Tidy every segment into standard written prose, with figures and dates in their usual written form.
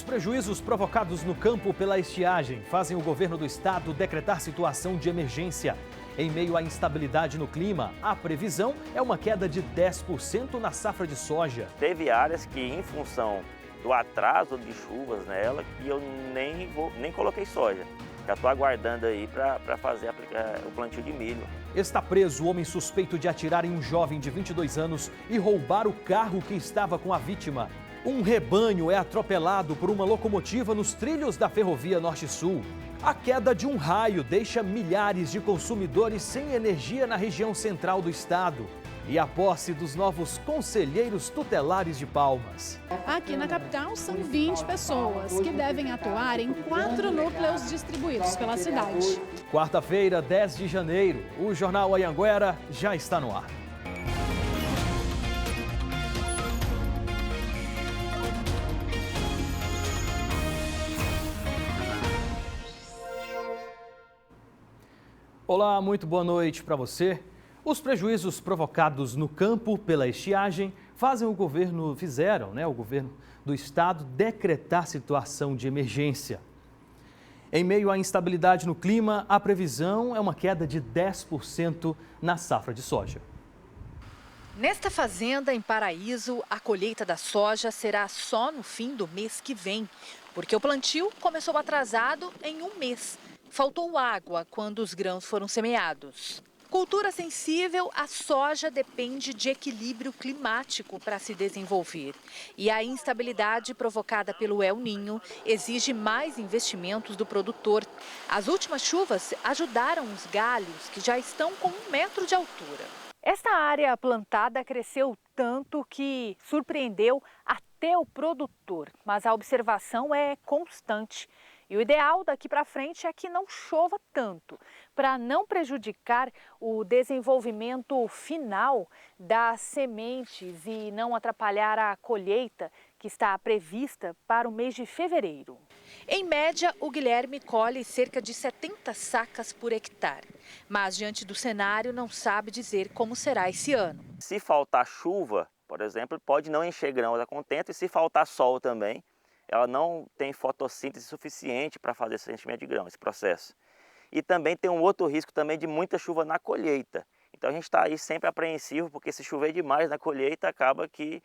Os prejuízos provocados no campo pela estiagem fazem o governo do estado decretar situação de emergência. Em meio à instabilidade no clima, a previsão é uma queda de 10% na safra de soja. Teve áreas que, em função do atraso de chuvas nela, que eu nem coloquei soja. Já estou aguardando aí para fazer o plantio de milho. Está preso o homem suspeito de atirar em um jovem de 22 anos e roubar o carro que estava com a vítima. Um rebanho é atropelado por uma locomotiva nos trilhos da Ferrovia Norte-Sul. A queda de um raio deixa milhares de consumidores sem energia na região central do estado. E a posse dos novos conselheiros tutelares de Palmas. Aqui na capital são 20 pessoas que devem atuar em 4 núcleos distribuídos pela cidade. Quarta-feira, 10 de janeiro, o Jornal Anhanguera já está no ar. Olá, muito boa noite para você. Os prejuízos provocados no campo pela estiagem fizeram o governo do estado decretar situação de emergência. Em meio à instabilidade no clima, a previsão é uma queda de 10% na safra de soja. Nesta fazenda em Paraíso, a colheita da soja será só no fim do mês que vem, porque o plantio começou atrasado em um mês. Faltou água quando os grãos foram semeados. Cultura sensível, a soja depende de equilíbrio climático para se desenvolver. E a instabilidade provocada pelo El Niño exige mais investimentos do produtor. As últimas chuvas ajudaram os galhos, que já estão com 1 metro de altura. Esta área plantada cresceu tanto que surpreendeu até o produtor, mas a observação é constante. E o ideal daqui para frente é que não chova tanto, para não prejudicar o desenvolvimento final das sementes e não atrapalhar a colheita que está prevista para o mês de fevereiro. Em média, o Guilherme colhe cerca de 70 sacas por hectare, mas diante do cenário não sabe dizer como será esse ano. Se faltar chuva, por exemplo, pode não encher grãos a contento, e se faltar sol também, ela não tem fotossíntese suficiente para fazer esse enchimento de grão, esse processo. E também tem um outro risco também de muita chuva na colheita. Então a gente está aí sempre apreensivo, porque se chover demais na colheita, acaba que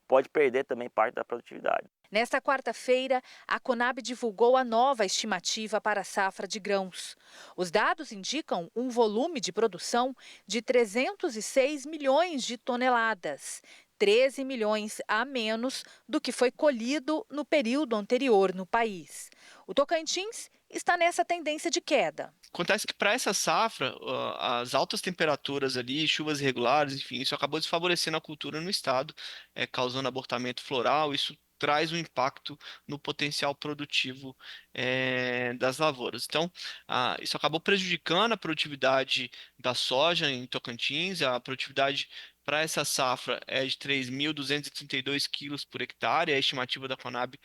pode perder também parte da produtividade. Nesta quarta-feira, a Conab divulgou a nova estimativa para a safra de grãos. Os dados indicam um volume de produção de 306 milhões de toneladas. 13 milhões a menos do que foi colhido no período anterior no país. O Tocantins está nessa tendência de queda. Acontece que para essa safra, as altas temperaturas ali, chuvas irregulares, enfim, isso acabou desfavorecendo a cultura no estado, causando abortamento floral. Isso traz um impacto no potencial produtivo das lavouras. Então, isso acabou prejudicando a produtividade da soja em Tocantins. A produtividade para essa safra é de 3.232 quilos por hectare, é a estimativa da Conab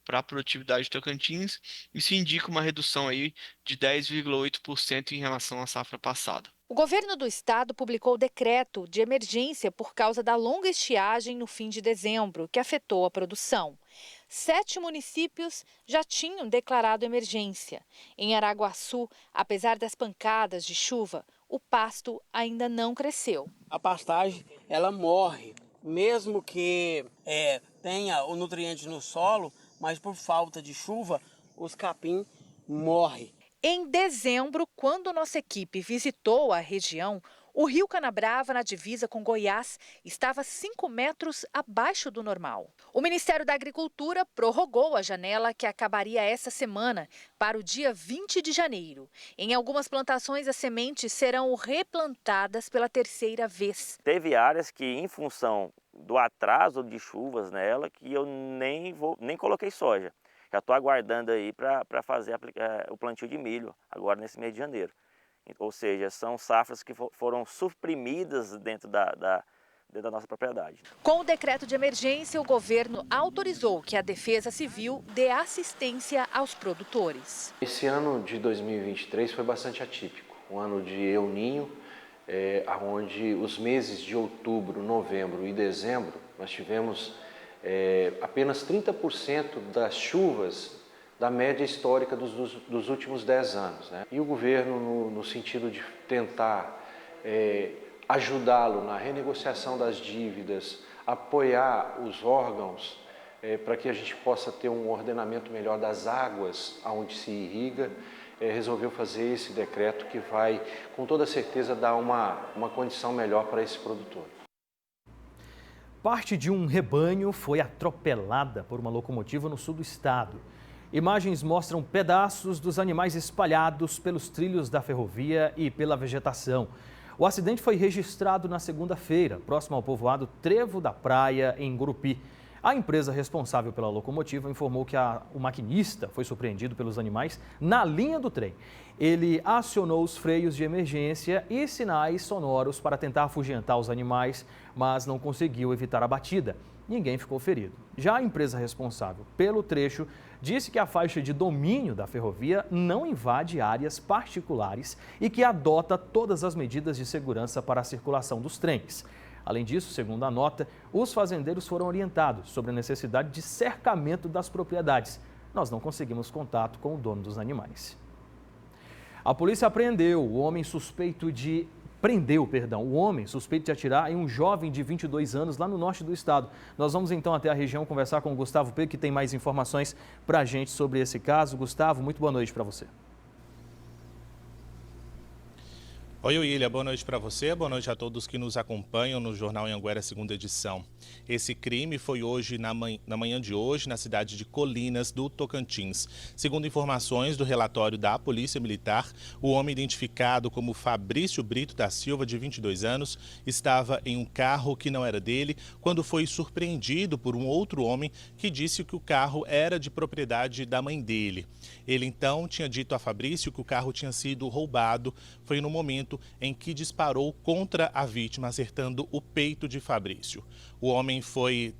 para a produtividade de Tocantins. Isso indica uma redução aí de 10,8% em relação à safra passada. O governo do estado publicou decreto de emergência por causa da longa estiagem no fim de dezembro, que afetou a produção. 7 municípios já tinham declarado emergência. Em Araguaçu, apesar das pancadas de chuva, o pasto ainda não cresceu. A pastagem, ela morre, mesmo que tenha o nutriente no solo, mas por falta de chuva, os capim morrem. Em dezembro, quando nossa equipe visitou a região, o rio Canabrava, na divisa com Goiás, estava 5 metros abaixo do normal. O Ministério da Agricultura prorrogou a janela que acabaria essa semana para o dia 20 de janeiro. Em algumas plantações, as sementes serão replantadas pela terceira vez. Teve áreas que, em função do atraso de chuvas nela, que eu nem coloquei soja. Já estou aguardando aí para fazer o plantio de milho agora nesse mês de janeiro. Ou seja, são safras que foram suprimidas dentro da nossa propriedade. Com o decreto de emergência, o governo autorizou que a Defesa Civil dê assistência aos produtores. Esse ano de 2023 foi bastante atípico, um ano de El Niño, onde os meses de outubro, novembro e dezembro nós tivemos apenas 30% das chuvas da média histórica dos últimos 10 anos, né? E o governo, no sentido de tentar ajudá-lo na renegociação das dívidas, apoiar os órgãos para que a gente possa ter um ordenamento melhor das águas aonde se irriga, resolveu fazer esse decreto que vai, com toda certeza, dar uma condição melhor para esse produtor. Parte de um rebanho foi atropelada por uma locomotiva no sul do estado. Imagens mostram pedaços dos animais espalhados pelos trilhos da ferrovia e pela vegetação. O acidente foi registrado na segunda-feira, próximo ao povoado Trevo da Praia, em Gurupi. A empresa responsável pela locomotiva informou que o maquinista foi surpreendido pelos animais na linha do trem. Ele acionou os freios de emergência e sinais sonoros para tentar afugentar os animais, mas não conseguiu evitar a batida. Ninguém ficou ferido. Já a empresa responsável pelo trecho disse que a faixa de domínio da ferrovia não invade áreas particulares e que adota todas as medidas de segurança para a circulação dos trens. Além disso, segundo a nota, os fazendeiros foram orientados sobre a necessidade de cercamento das propriedades. Nós não conseguimos contato com o dono dos animais. A polícia prendeu o homem suspeito de atirar em um jovem de 22 anos lá no norte do estado. Nós vamos então até a região conversar com o Gustavo P, que tem mais informações para a gente sobre esse caso. Gustavo, muito boa noite para você. Oi, William, boa noite para você, boa noite a todos que nos acompanham no Jornal Anhanguera, segunda edição. Esse crime foi hoje, na manhã de hoje, na cidade de Colinas, do Tocantins. Segundo informações do relatório da Polícia Militar, o homem identificado como Fabrício Brito da Silva, de 22 anos, estava em um carro que não era dele, quando foi surpreendido por um outro homem que disse que o carro era de propriedade da mãe dele. Ele então tinha dito a Fabrício que o carro tinha sido roubado. Foi no momento em que disparou contra a vítima, acertando o peito de Fabrício. O homem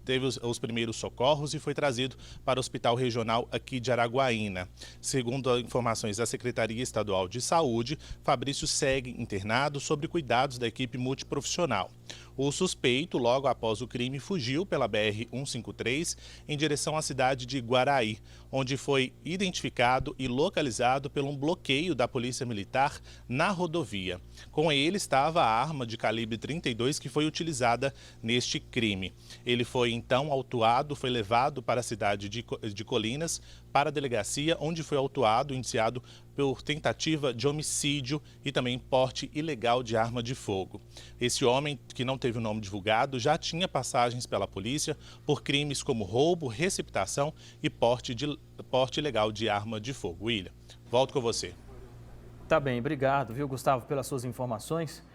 teve os primeiros socorros e foi trazido para o Hospital Regional aqui de Araguaína. Segundo informações da Secretaria Estadual de Saúde, Fabrício segue internado sob cuidados da equipe multiprofissional. O suspeito, logo após o crime, fugiu pela BR-153 em direção à cidade de Guaraí, onde foi identificado e localizado por um bloqueio da Polícia Militar na rodovia. Com ele estava a arma de calibre 32 que foi utilizada neste crime. Ele foi então autuado, foi levado para a cidade de Colinas, para a delegacia, onde foi autuado, indiciado por tentativa de homicídio e também porte ilegal de arma de fogo. Esse homem, que não teve o nome divulgado, já tinha passagens pela polícia por crimes como roubo, receptação e porte ilegal de arma de fogo. William, volto com você. Tá bem, obrigado, viu, Gustavo, pelas suas informações.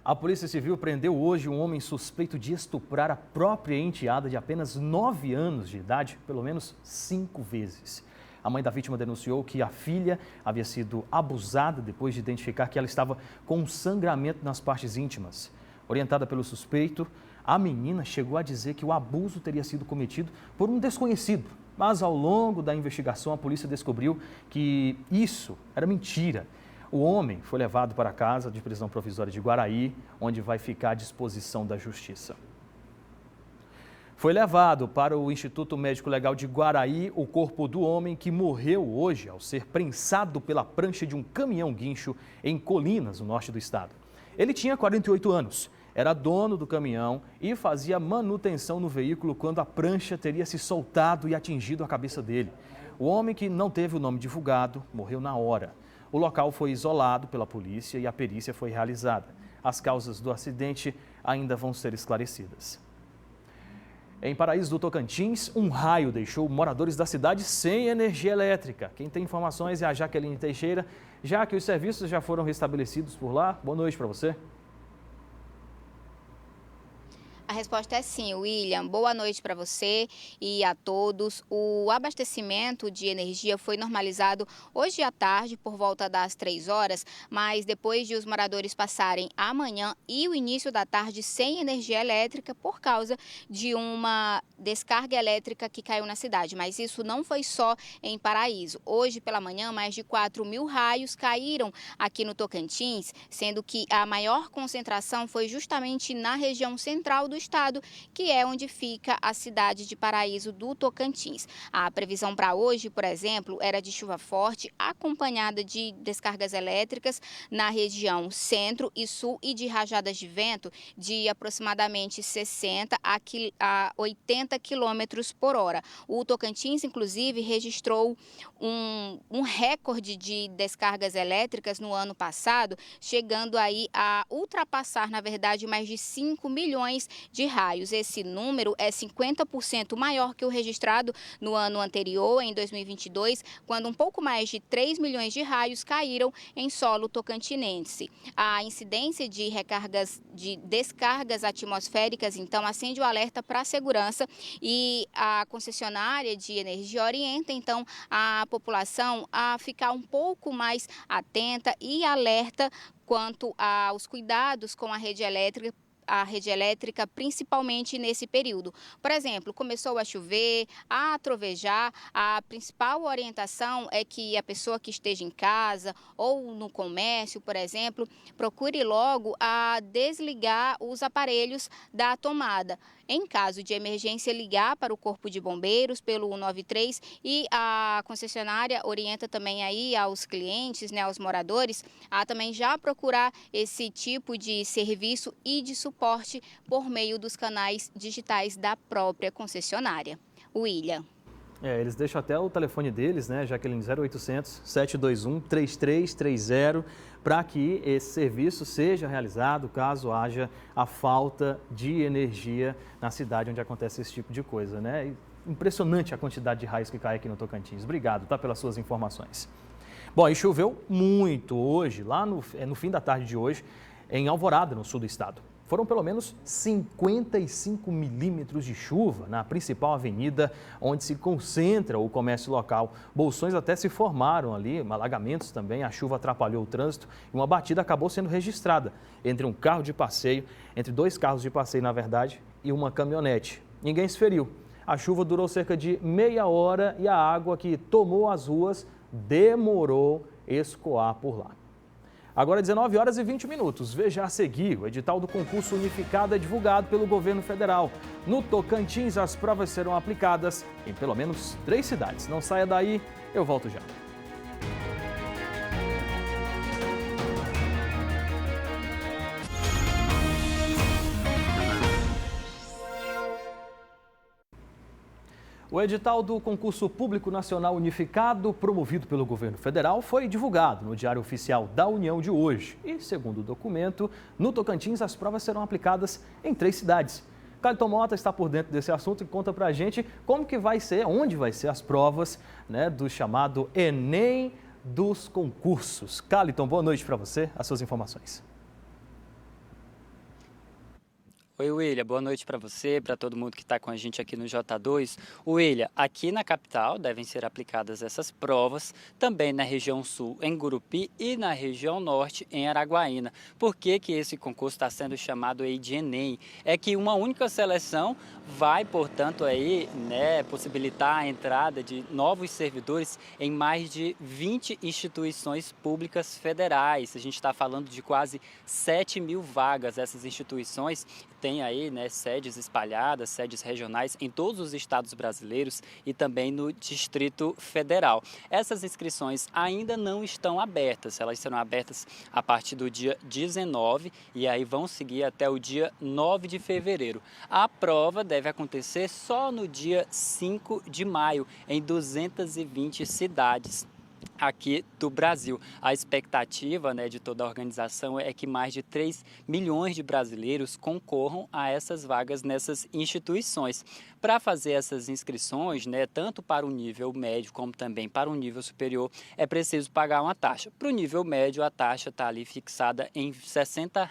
A Polícia Civil prendeu hoje um homem suspeito de estuprar a própria enteada de apenas 9 anos de idade, pelo menos 5 vezes. A mãe da vítima denunciou que a filha havia sido abusada depois de identificar que ela estava com um sangramento nas partes íntimas. Orientada pelo suspeito, a menina chegou a dizer que o abuso teria sido cometido por um desconhecido. Mas ao longo da investigação, a polícia descobriu que isso era mentira. O homem foi levado para a casa de prisão provisória de Guaraí, onde vai ficar à disposição da Justiça. Foi levado para o Instituto Médico Legal de Guaraí o corpo do homem que morreu hoje ao ser prensado pela prancha de um caminhão guincho em Colinas, no norte do estado. Ele tinha 48 anos, era dono do caminhão e fazia manutenção no veículo quando a prancha teria se soltado e atingido a cabeça dele. O homem, que não teve o nome divulgado, morreu na hora. O local foi isolado pela polícia e a perícia foi realizada. As causas do acidente ainda vão ser esclarecidas. Em Paraíso do Tocantins, um raio deixou moradores da cidade sem energia elétrica. Quem tem informações é a Jaqueline Teixeira. Já que os serviços já foram restabelecidos por lá, boa noite para você. A resposta é sim, William. Boa noite para você e a todos. O abastecimento de energia foi normalizado hoje à tarde, por volta das 3 horas, mas depois de os moradores passarem a manhã e o início da tarde sem energia elétrica por causa de uma descarga elétrica que caiu na cidade. Mas isso não foi só em Paraíso. Hoje pela manhã, mais de 4.000 raios caíram aqui no Tocantins, sendo que a maior concentração foi justamente na região central do estado, que é onde fica a cidade de Paraíso do Tocantins. A previsão para hoje, por exemplo, era de chuva forte, acompanhada de descargas elétricas na região centro e sul e de rajadas de vento de aproximadamente 60 a 80 quilômetros por hora. O Tocantins, inclusive, registrou um recorde de descargas elétricas no ano passado, chegando aí a ultrapassar, na verdade, mais de 5 milhões de raios. Esse número é 50% maior que o registrado no ano anterior, em 2022, quando um pouco mais de 3 milhões de raios caíram em solo tocantinense. A incidência de descargas atmosféricas, então, acende o alerta para a segurança e a concessionária de energia orienta, então, a população a ficar um pouco mais atenta e alerta quanto aos cuidados com a rede elétrica, principalmente nesse período. Por exemplo, começou a chover, a trovejar, a principal orientação é que a pessoa que esteja em casa ou no comércio, por exemplo, procure logo a desligar os aparelhos da tomada. Em caso de emergência, ligar para o Corpo de Bombeiros pelo 193 e a concessionária orienta também aí aos clientes, né, aos moradores, a também já procurar esse tipo de serviço e de suporte por meio dos canais digitais da própria concessionária. William. Eles deixam até o telefone deles, né, Jaqueline, 0800 721 3330, para que esse serviço seja realizado caso haja a falta de energia na cidade onde acontece esse tipo de coisa, né? Impressionante a quantidade de raios que cai aqui no Tocantins. Obrigado, tá, pelas suas informações. Bom, e choveu muito hoje, lá no fim da tarde de hoje, em Alvorada, no sul do estado. Foram pelo menos 55 milímetros de chuva na principal avenida onde se concentra o comércio local. Bolsões até se formaram ali, alagamentos também, a chuva atrapalhou o trânsito e uma batida acabou sendo registrada entre um carro de passeio, entre dois carros de passeio, na verdade, e uma caminhonete. Ninguém se feriu. A chuva durou cerca de meia hora e a água que tomou as ruas demorou a escoar por lá. Agora 19 horas e 20 minutos. Veja a seguir, o edital do concurso unificado é divulgado pelo governo federal. No Tocantins, as provas serão aplicadas em pelo menos 3 cidades. Não saia daí, eu volto já. O edital do concurso público nacional unificado, promovido pelo governo federal, foi divulgado no Diário Oficial da União de hoje. E, segundo o documento, no Tocantins as provas serão aplicadas em 3 cidades. Caliton Mota está por dentro desse assunto e conta pra gente como que vai ser, onde vai ser as provas, né, do chamado Enem dos concursos. Caliton, boa noite para você, as suas informações. Oi, William, boa noite para você, para todo mundo que está com a gente aqui no J2. William, aqui na capital devem ser aplicadas essas provas, também na região sul, em Gurupi, e na região norte, em Araguaína. Por que esse concurso está sendo chamado aí de Enem? É que uma única seleção vai, portanto, aí, né, possibilitar a entrada de novos servidores em mais de 20 instituições públicas federais. A gente está falando de quase 7 mil vagas. Essas instituições têm aí, né, sedes espalhadas, sedes regionais em todos os estados brasileiros e também no Distrito Federal. Essas inscrições ainda não estão abertas, elas serão abertas a partir do dia 19 e aí vão seguir até o dia 9 de fevereiro. A prova deve acontecer só no dia 5 de maio, em 220 cidades aqui do Brasil. A expectativa, né, de toda a organização é que mais de 3 milhões de brasileiros concorram a essas vagas nessas instituições. Para fazer essas inscrições, né, tanto para o nível médio como também para o nível superior, é preciso pagar uma taxa. Para o nível médio, a taxa está ali fixada em R$ 60.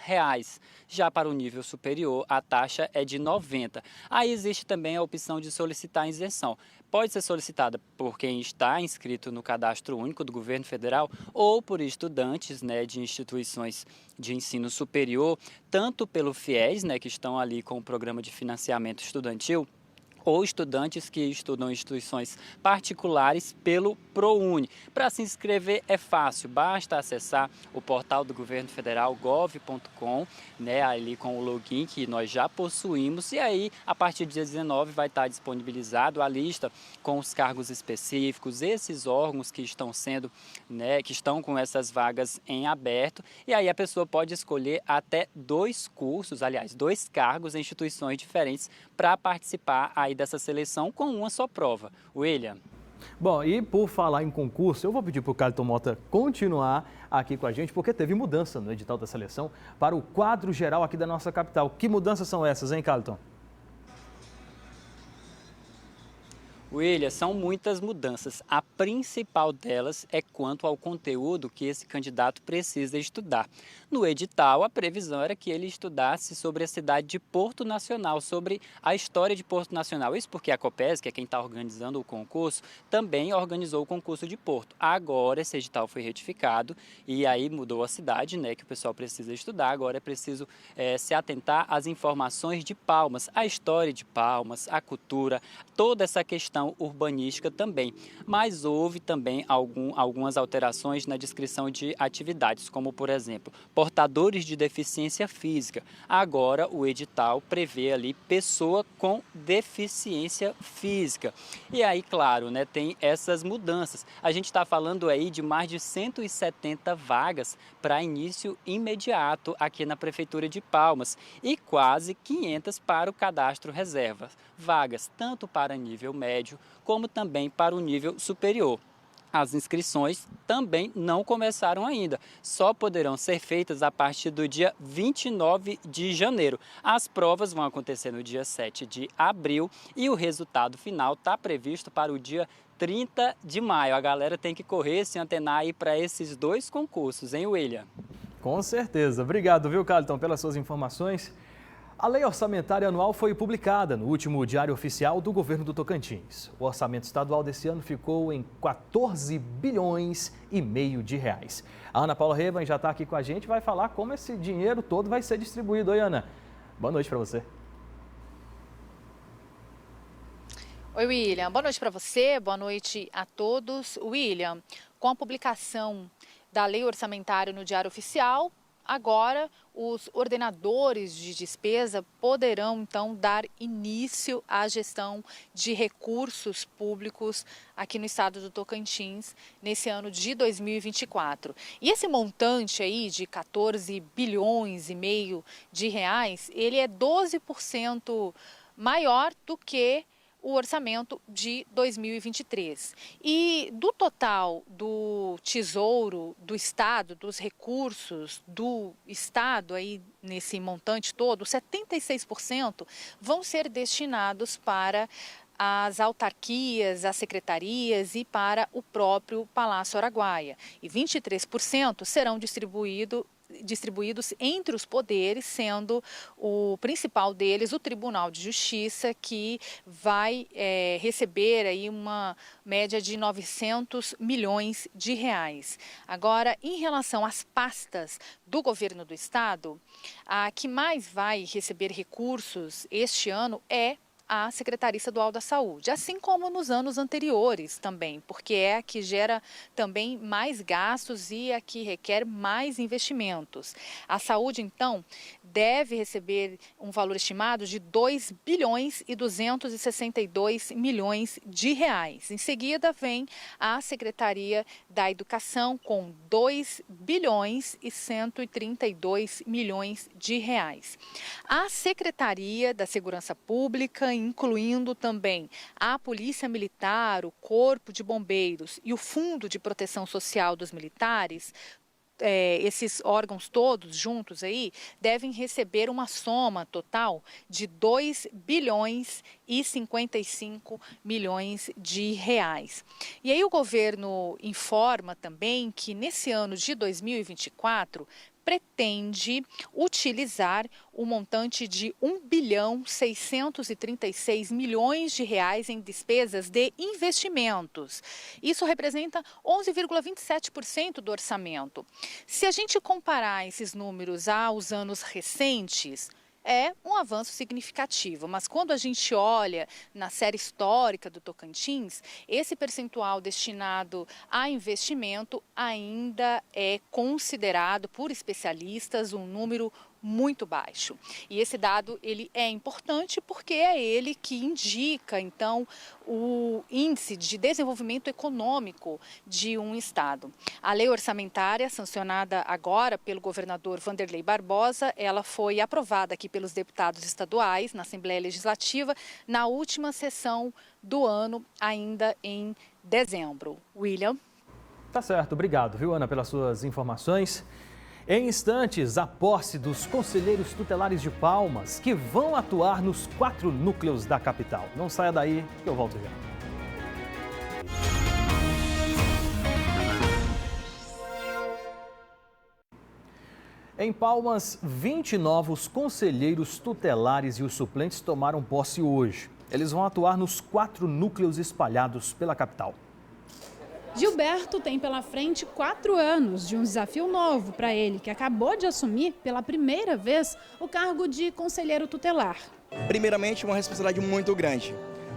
Já para o nível superior, a taxa é de R$ 90. Aí existe também a opção de solicitar isenção. Pode ser solicitada por quem está inscrito no Cadastro Único do Governo Federal ou por estudantes, né, de instituições de ensino superior, tanto pelo FIES, né, que estão ali com o Programa de Financiamento Estudantil, ou estudantes que estudam em instituições particulares pelo ProUni. Para se inscrever é fácil, basta acessar o portal do governo federal gov.com, né, ali com o login que nós já possuímos, e aí a partir de dia 19 vai estar disponibilizado a lista com os cargos específicos, esses órgãos que estão sendo, né, que estão com essas vagas em aberto, e aí a pessoa pode escolher até 2 cursos, aliás, 2 cargos em instituições diferentes para participar aí dessa seleção com uma só prova. William. Bom, e por falar em concurso, eu vou pedir para o Carlton Mota continuar aqui com a gente, porque teve mudança no edital da seleção para o quadro geral aqui da nossa capital. Que mudanças são essas, hein, Carlton? William, são muitas mudanças. A principal delas é quanto ao conteúdo que esse candidato precisa estudar. No edital, a previsão era que ele estudasse sobre a cidade de Porto Nacional, sobre a história de Porto Nacional. Isso porque a Copes, que é quem está organizando o concurso, também organizou o concurso de Porto. Agora esse edital foi retificado e aí mudou a cidade, né, que o pessoal precisa estudar. Agora é preciso se atentar às informações de Palmas, a história de Palmas, a cultura, toda essa questão urbanística também, mas houve também algumas alterações na descrição de atividades, como por exemplo, portadores de deficiência física. Agora o edital prevê ali pessoa com deficiência física. E aí, claro, né, tem essas mudanças. A gente está falando aí de mais de 170 vagas para início imediato aqui na Prefeitura de Palmas e quase 500 para o cadastro reserva. Vagas tanto para nível médio como também para o nível superior. As inscrições também não começaram ainda, só poderão ser feitas a partir do dia 29 de janeiro. As provas vão acontecer no dia 7 de abril e o resultado final está previsto para o dia 30 de maio. A galera tem que correr, se antenar aí para esses 2 concursos, hein, William? Com certeza. Obrigado, viu, Carlton, pelas suas informações. A Lei Orçamentária Anual foi publicada no último Diário Oficial do Governo do Tocantins. O orçamento estadual desse ano ficou em 14 bilhões e meio de reais. A Ana Paula Reban já está aqui com a gente e vai falar como esse dinheiro todo vai ser distribuído. Oi, Ana. Boa noite para você. Oi, William. Boa noite para você, boa noite a todos. William, com a publicação da Lei Orçamentária no Diário Oficial, agora, os ordenadores de despesa poderão, então, dar início à gestão de recursos públicos aqui no estado do Tocantins nesse ano de 2024. E esse montante aí de 14 bilhões e meio de reais, ele é 12% maior do que o orçamento de 2023. E do total do Tesouro do Estado, dos recursos do Estado aí nesse montante todo, 76% vão ser destinados para as autarquias, as secretarias e para o próprio Palácio Araguaia. E 23% serão distribuídos entre os poderes, sendo o principal deles o Tribunal de Justiça, que vai receber aí uma média de 900 milhões de reais. Agora, em relação às pastas do governo do estado, a que mais vai receber recursos este ano é a Secretaria Estadual da Saúde, assim como nos anos anteriores também, porque é a que gera também mais gastos e a que requer mais investimentos. A saúde, então, deve receber um valor estimado de 2 bilhões e 262 milhões de reais. Em seguida, vem a Secretaria da Educação com 2 bilhões e 132 milhões de reais. A Secretaria da Segurança Pública, incluindo também a Polícia Militar, o Corpo de Bombeiros e o Fundo de Proteção Social dos Militares, esses órgãos todos juntos aí devem receber uma soma total de 2 bilhões e 55 milhões de reais. E aí o governo informa também que nesse ano de 2024 pretende utilizar o montante de 1 bilhão 636 milhões de reais em despesas de investimentos. Isso representa 11,27% do orçamento. Se a gente comparar esses números aos anos recentes, é um avanço significativo, mas quando a gente olha na série histórica do Tocantins, esse percentual destinado a investimento ainda é considerado por especialistas um número muito baixo. E esse dado ele é importante porque é ele que indica, então, o índice de desenvolvimento econômico de um estado. A lei orçamentária, sancionada agora pelo governador Wanderley Barbosa, ela foi aprovada aqui pelos deputados estaduais na Assembleia Legislativa na última sessão do ano, ainda em dezembro. William. Tá certo, obrigado, viu, Ana, pelas suas informações. Em instantes, a posse dos conselheiros tutelares de Palmas, que vão atuar nos 4 núcleos da capital. Não saia daí, que eu volto já. Em Palmas, 20 novos conselheiros tutelares e os suplentes tomaram posse hoje. Eles vão atuar nos 4 núcleos espalhados pela capital. Gilberto tem pela frente 4 anos de um desafio novo para ele, que acabou de assumir pela primeira vez o cargo de conselheiro tutelar. Primeiramente, uma responsabilidade muito grande.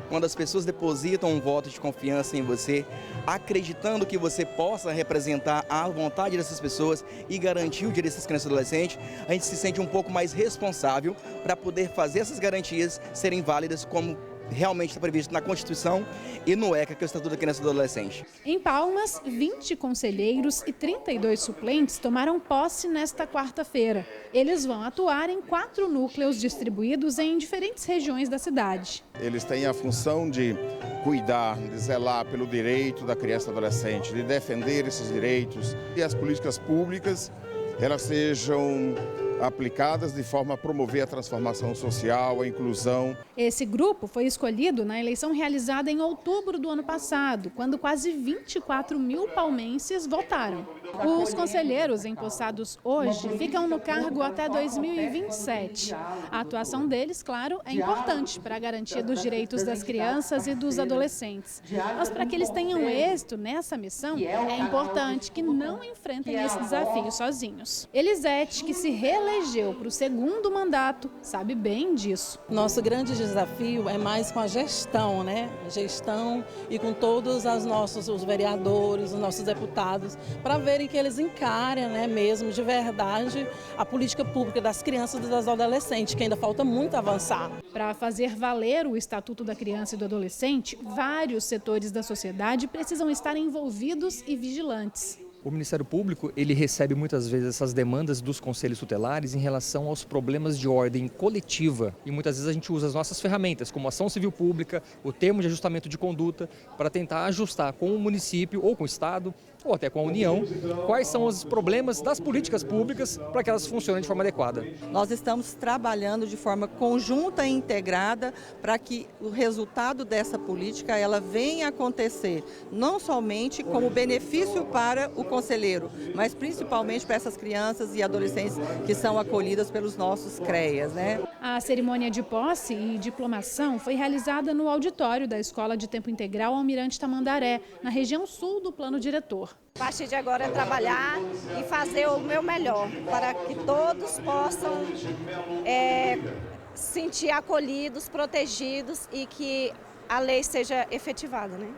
Quando as pessoas depositam um voto de confiança em você, acreditando que você possa representar a vontade dessas pessoas e garantir o direito dessas crianças e adolescentes, a gente se sente um pouco mais responsável para poder fazer essas garantias serem válidas como realmente está previsto na Constituição e no ECA, que é o Estatuto da Criança e do Adolescente. Em Palmas, 20 conselheiros e 32 suplentes tomaram posse nesta quarta-feira. Eles vão atuar em 4 núcleos distribuídos em diferentes regiões da cidade. Eles têm a função de cuidar, de zelar pelo direito da criança e do adolescente, de defender esses direitos e as políticas públicas, elas sejam aplicadas de forma a promover a transformação social, a inclusão. Esse grupo foi escolhido na eleição realizada em outubro do ano passado, quando quase 24 mil palmenses votaram. Os conselheiros empossados hoje ficam no cargo até 2027. A atuação deles, claro, é importante para a garantia dos direitos das crianças e dos adolescentes. Mas para que eles tenham êxito nessa missão, é importante que não enfrentem esse desafio sozinhos. Elisete, que se reelegeu para o 2º mandato, sabe bem disso. Nosso grande desafio é mais com a gestão, né? Gestão e com todos os vereadores, os nossos deputados, para verem que eles encarem, né, mesmo de verdade a política pública das crianças e das adolescentes, que ainda falta muito avançar. Para fazer valer o Estatuto da Criança e do Adolescente, vários setores da sociedade precisam estar envolvidos e vigilantes. O Ministério Público, ele recebe muitas vezes essas demandas dos conselhos tutelares em relação aos problemas de ordem coletiva. E muitas vezes a gente usa as nossas ferramentas, como a ação civil pública, o termo de ajustamento de conduta, para tentar ajustar com o município ou com o Estado, ou até com a União, quais são os problemas das políticas públicas para que elas funcionem de forma adequada. Nós estamos trabalhando de forma conjunta e integrada para que o resultado dessa política ela venha acontecer, não somente como benefício para o conselheiro, mas principalmente para essas crianças e adolescentes que são acolhidas pelos nossos CREAs, né? A cerimônia de posse e diplomação foi realizada no auditório da Escola de Tempo Integral Almirante Tamandaré, na região sul do Plano Diretor. A partir de agora é trabalhar e fazer o meu melhor para que todos possam se sentir acolhidos, protegidos e que a lei seja efetivada, né?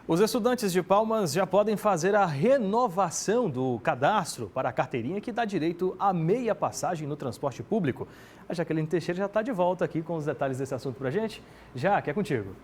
Os estudantes de Palmas já podem fazer a renovação do cadastro para a carteirinha que dá direito a meia passagem no transporte público. A Jaqueline Teixeira já está de volta aqui com os detalhes desse assunto para a gente. Jaque, é contigo.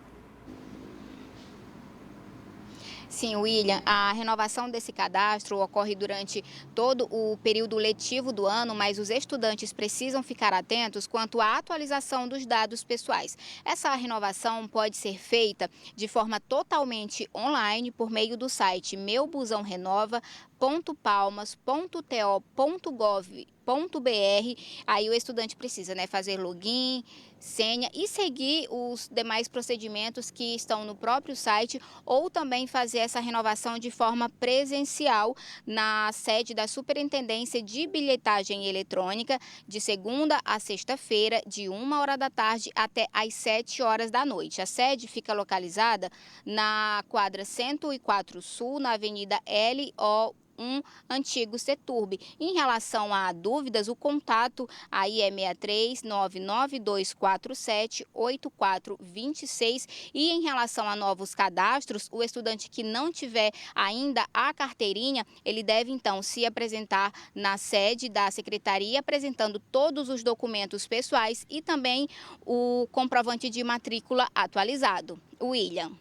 Sim, William, a renovação desse cadastro ocorre durante todo o período letivo do ano, mas os estudantes precisam ficar atentos quanto à atualização dos dados pessoais. Essa renovação pode ser feita de forma totalmente online por meio do site meubusãorenova.palmas.to.gov.br. Aí o estudante precisa, né, fazer login, senha e seguir os demais procedimentos que estão no próprio site, ou também fazer essa renovação de forma presencial na sede da Superintendência de Bilhetagem Eletrônica, de segunda a sexta-feira, de 1h da tarde até às 7h da noite. A sede fica localizada na quadra 104 Sul, na Avenida L.O. 1, antigo Seturbe. Em relação a dúvidas, o contato aí é 63992478426 e em relação a novos cadastros, o estudante que não tiver ainda a carteirinha, ele deve então se apresentar na sede da secretaria, apresentando todos os documentos pessoais e também o comprovante de matrícula atualizado. William.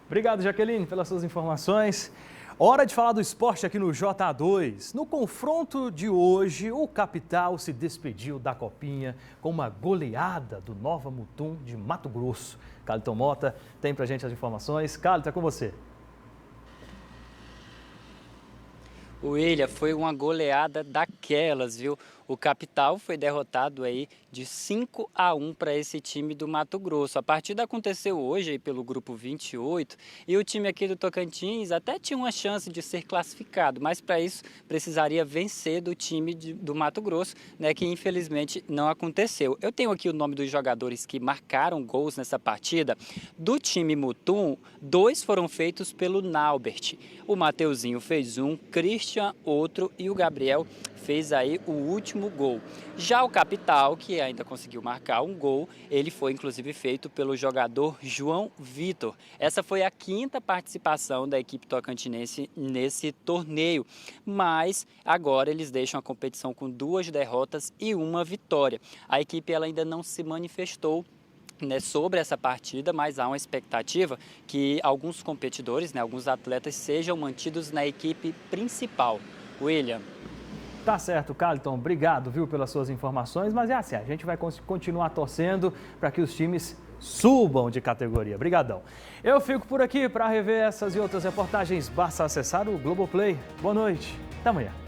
Obrigado, Jaqueline, pelas suas informações. Hora de falar do esporte aqui no JA2. No confronto de hoje, o Capital se despediu da Copinha com uma goleada do Nova Mutum de Mato Grosso. Carlton Mota tem pra gente as informações. Carlton, é com você. William, foi uma goleada daquelas, viu? O Capital foi derrotado aí de 5-1 para esse time do Mato Grosso. A partida aconteceu hoje aí pelo grupo 28 e o time aqui do Tocantins até tinha uma chance de ser classificado, mas para isso precisaria vencer do time do Mato Grosso, né, que infelizmente não aconteceu. Eu tenho aqui o nome dos jogadores que marcaram gols nessa partida. Do time Mutum, 2 foram feitos pelo Naubert. O Mateuzinho fez um, Christian outro e o Gabriel fez aí o último gol. Já o Capital, que ainda conseguiu marcar um gol, ele foi inclusive feito pelo jogador João Vitor. Essa foi a 5ª participação da equipe tocantinense nesse torneio, mas agora eles deixam a competição com 2 derrotas e 1 vitória. A equipe ela ainda não se manifestou, né, sobre essa partida, mas há uma expectativa que alguns competidores, né, alguns atletas sejam mantidos na equipe principal. William. Tá certo, Carlton, obrigado, viu, pelas suas informações, mas é assim, a gente vai continuar torcendo para que os times subam de categoria. Obrigadão. Eu fico por aqui. Para rever essas e outras reportagens, basta acessar o Globoplay. Boa noite, até amanhã.